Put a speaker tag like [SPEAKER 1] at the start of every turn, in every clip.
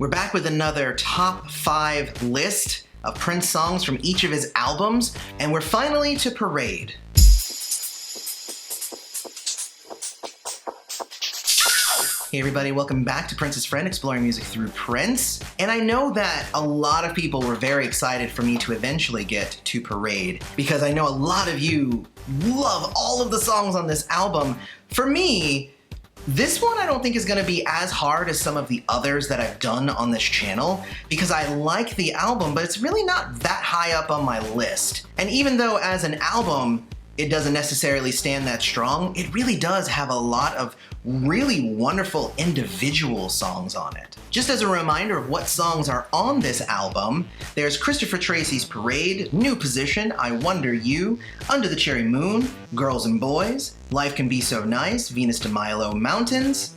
[SPEAKER 1] We're back with another top 5 list of Prince songs from each of his albums, and we're finally to Parade. Hey everybody, welcome back to Prince's Friend, exploring music through Prince. And I know that a lot of people were very excited for me to eventually get to Parade, because I know a lot of you love all of the songs on this album. For me, this one I don't think is going to be as hard as some of the others that I've done on this channel, because I like the album, but it's really not that high up on my list. And even though as an album, it doesn't necessarily stand that strong, it really does have a lot of really wonderful individual songs on it. Just as a reminder of what songs are on this album, there's Christopher Tracy's Parade, New Position, I Wonder You, Under the Cherry Moon, Girls and Boys, Life Can Be So Nice, Venus de Milo, Mountains,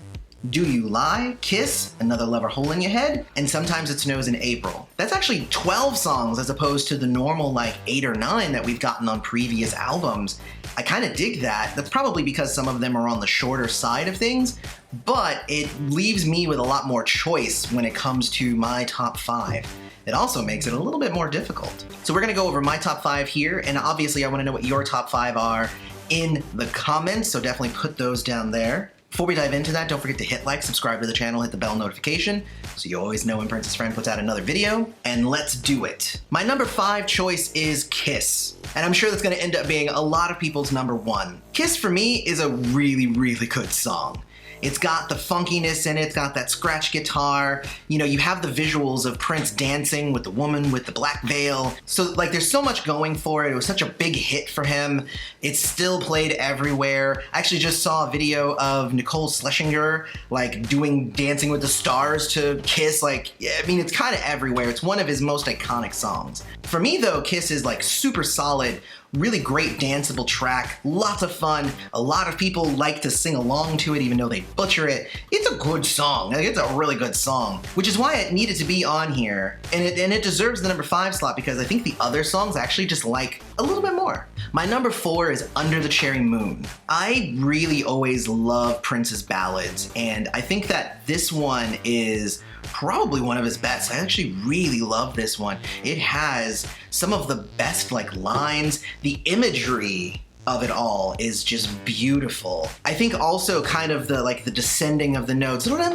[SPEAKER 1] Do You Lie, Kiss, Another Loverholenyohead, and Sometimes It Snows in April. That's actually 12 songs as opposed to the normal like 8 or 9 that we've gotten on previous albums. I kind of dig that. That's probably because some of them are on the shorter side of things, but it leaves me with a lot more choice when it comes to my top 5. It also makes it a little bit more difficult. So we're gonna go over my top 5 here, and obviously I wanna know what your top 5 are in the comments, so definitely put those down there. Before we dive into that, don't forget to hit like, subscribe to the channel, hit the bell notification, so you always know when Prince's Friend puts out another video, and let's do it. My number 5 choice is Kiss, and I'm sure that's gonna end up being a lot of people's number 1. Kiss for me is a really, really good song. It's got the funkiness in it, it's got that scratch guitar, you know, you have the visuals of Prince dancing with the woman with the black veil. So like there's so much going for it. It was such a big hit for him. It's still played everywhere. I actually just saw a video of Nicole Schlesinger like doing Dancing with the Stars to Kiss. Like, yeah, I mean, it's kind of everywhere. It's one of his most iconic songs. For me though, Kiss is like super solid, really great danceable track, lots of fun. A lot of people like to sing along to it even though they butcher it. It's a good song, like, it's a really good song, which is why it needed to be on here. And it deserves the number 5 slot because I think the other songs actually just like a little bit more. My number 4 is Under the Cherry Moon. I really always love Prince's ballads, and I think that this one is probably one of his best. I actually really love this one. It has some of the best like lines. The imagery of it all is just beautiful. I think also kind of the like the descending of the notes. I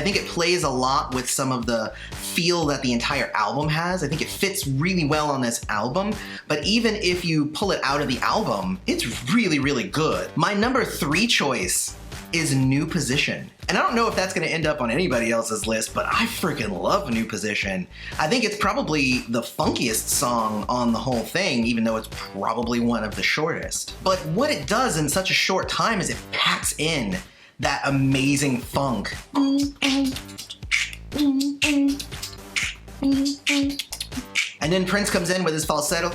[SPEAKER 1] think it plays a lot with some of the feel that the entire album has. I think it fits really well on this album, but even if you pull it out of the album, it's really, really good. My number 3 choice is New Position. And I don't know if that's gonna end up on anybody else's list, but I freaking love New Position. I think it's probably the funkiest song on the whole thing, even though it's probably one of the shortest. But what it does in such a short time is it packs in that amazing funk. And then Prince comes in with his falsetto.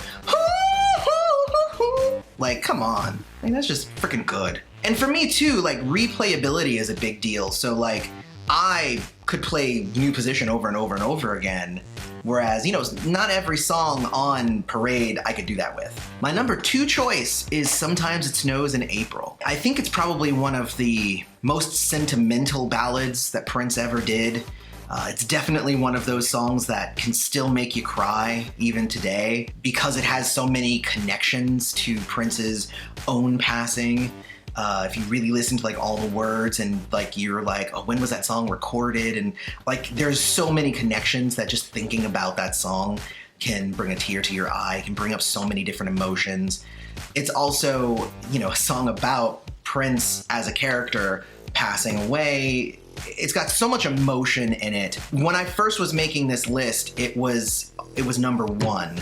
[SPEAKER 1] Like, come on. I mean, that's just freaking good. And for me too, like replayability is a big deal. So like I could play New Position over and over and over again. Whereas, you know, not every song on Parade I could do that with. My number 2 choice is Sometimes It Snows in April. I think it's probably one of the most sentimental ballads that Prince ever did. It's definitely one of those songs that can still make you cry even today because it has so many connections to Prince's own passing. If you really listen to like all the words and like you're like, oh, when was that song recorded? And like there's so many connections that just thinking about that song can bring a tear to your eye, can bring up so many different emotions. It's also, you know, a song about Prince as a character passing away. It's got so much emotion in it. When I first was making this list, it was number 1,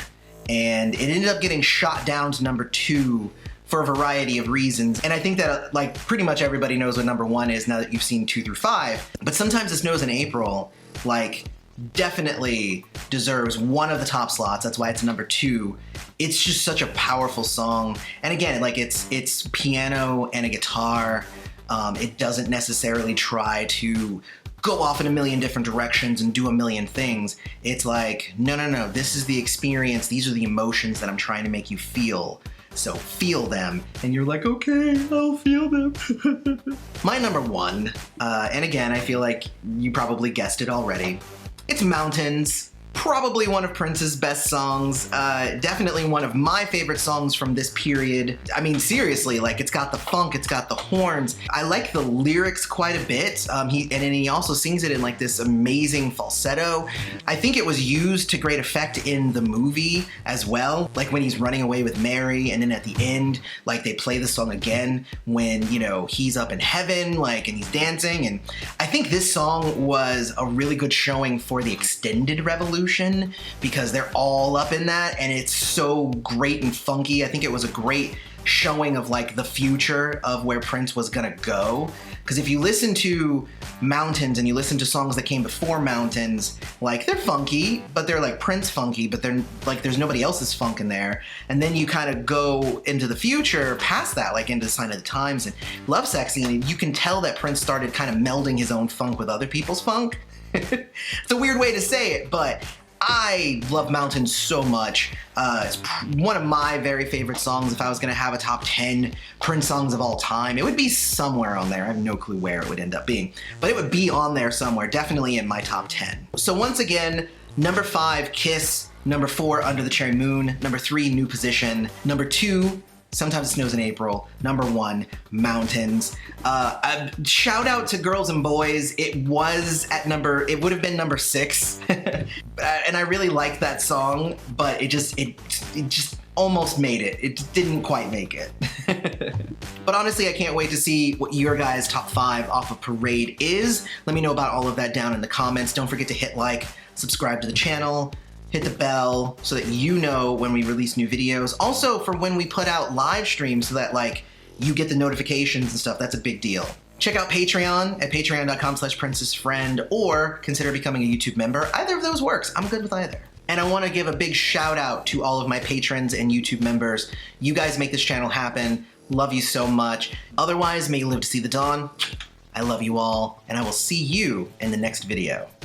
[SPEAKER 1] and it ended up getting shot down to number 2 for a variety of reasons. And I think that like pretty much everybody knows what number 1 is now that you've seen 2 through 5. But Sometimes It Snows in April, like definitely deserves one of the top slots. That's why it's number 2. It's just such a powerful song. And again, like it's piano and a guitar. It doesn't necessarily try to go off in a million different directions and do a million things. It's like, no, this is the experience. These are the emotions that I'm trying to make you feel. So feel them. And you're like, okay, I'll feel them. My number one, and again, I feel like you probably guessed it already. It's Mountains. Probably one of Prince's best songs, definitely one of my favorite songs from this period. I mean, seriously, like, it's got the funk, it's got the horns. I like the lyrics quite a bit, and then he also sings it in like this amazing falsetto. I think it was used to great effect in the movie as well, like when he's running away with Mary, and then at the end, like, they play the song again when, you know, he's up in heaven, like, and he's dancing. And I think this song was a really good showing for the extended Revolution, because they're all up in that, and it's so great and funky. I think it was a great showing of like the future of where Prince was gonna go. Because if you listen to Mountains and you listen to songs that came before Mountains, like, they're funky, but they're like Prince funky, but they're like, there's nobody else's funk in there. And then you kind of go into the future past that, like into Sign of the Times and Lovesexy, and you can tell that Prince started kind of melding his own funk with other people's funk. It's a weird way to say it, but I love Mountains so much. It's one of my very favorite songs. If I was gonna have a top 10 Prince songs of all time, it would be somewhere on there. I have no clue where it would end up being, but it would be on there somewhere, definitely in my top 10. So once again, number 5, Kiss. Number 4, Under the Cherry Moon. Number 3, New Position. Number 2, Sometimes It Snows in April. Number 1, Mountains. Shout out to Girls and Boys. It would have been number 6. And I really like that song, but it just almost made it. It didn't quite make it. But honestly, I can't wait to see what your guys' top 5 off of Parade is. Let me know about all of that down in the comments. Don't forget to hit like, subscribe to the channel, hit the bell so that you know when we release new videos. Also, for when we put out live streams so that, like, you get the notifications and stuff. That's a big deal. Check out Patreon at patreon.com/princessfriend, or consider becoming a YouTube member. Either of those works. I'm good with either. And I want to give a big shout out to all of my patrons and YouTube members. You guys make this channel happen. Love you so much. Otherwise, may you live to see the dawn. I love you all, and I will see you in the next video.